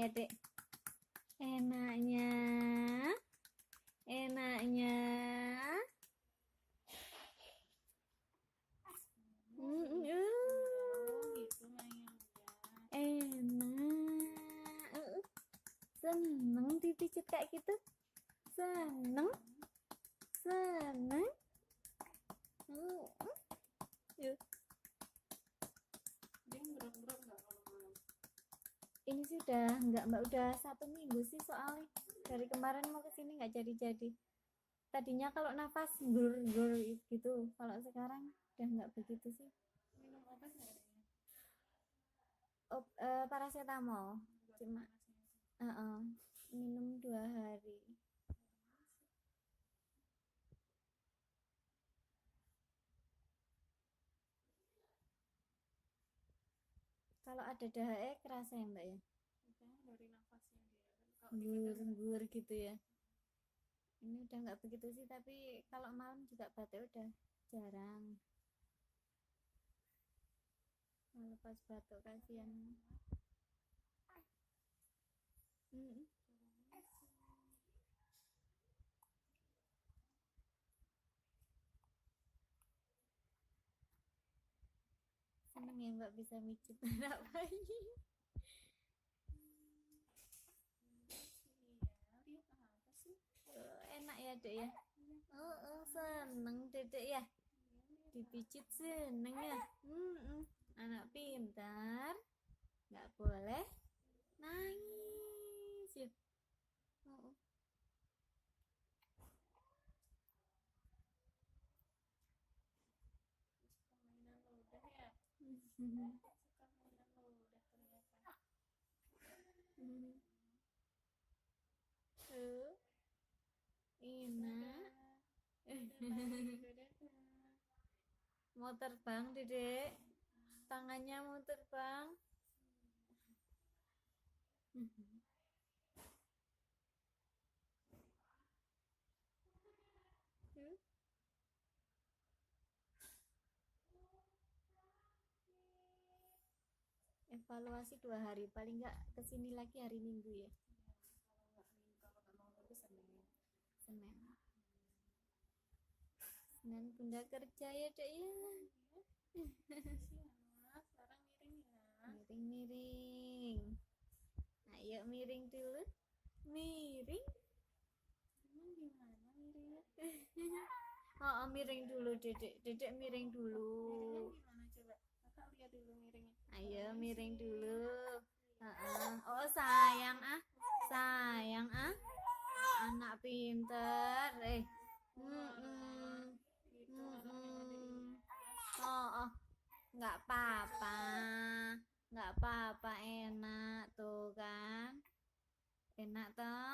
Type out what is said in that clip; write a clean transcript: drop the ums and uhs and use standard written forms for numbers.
ya dek, enaknya, enaknya. Gitu mainnya udah. Enak. Seneng dipijit kayak gitu, seneng, seneng. Yuk. Dia gerak-gerak nggak kalau malam? Ini sih udah nggak mbak, udah 1 minggu sih soalnya dari kemarin mau kesini nggak jadi-jadi. Tadinya kalau nafas gur gitu, kalau sekarang udah nggak begitu sih. Minum obat nggak adanya? Paracetamol Buat cuma panasnya. minum 2 hari. Kalau ada dahae kerasa ya mbak ya, Makanya dari nafasnya dia kan kalau dipegang gur gitu ya. Ini udah nggak begitu sih, tapi kalau malam juga batuk udah jarang. Kalau pas batuk kasihan. Seneng ya mbak bisa mijit anak bayi. iya, lihat apa sih? Enak ya dek ya. Seneng dedek ya, dipijit seneng ya. Anak pintar, nggak boleh nangis yuk. Suka mainan ludah ya? Suka mainan ludah ternyata. Enak. Dadah. Mau terbang dedek, tangannya mau terbang. Evaluasi 2 hari, paling nggak kesini lagi hari Minggu ya. Kalau nggak mau lagi Senin. Senin. Senin bunda kerja ya dek ya. Sekarang miring ya. Miring. Ayo miring dulu. Miring. Emang gimana miringnya? Miring dulu dedek. Dedek miring dulu. Miringnya gimana coba? Kakak lihat dulu miringnya. Ayo miring dulu. Oh sayang sayang anak pinter. Itu anak yang ada ini. Nggak apa-apa, nggak apa-apa, enak tuh kan, enak toh.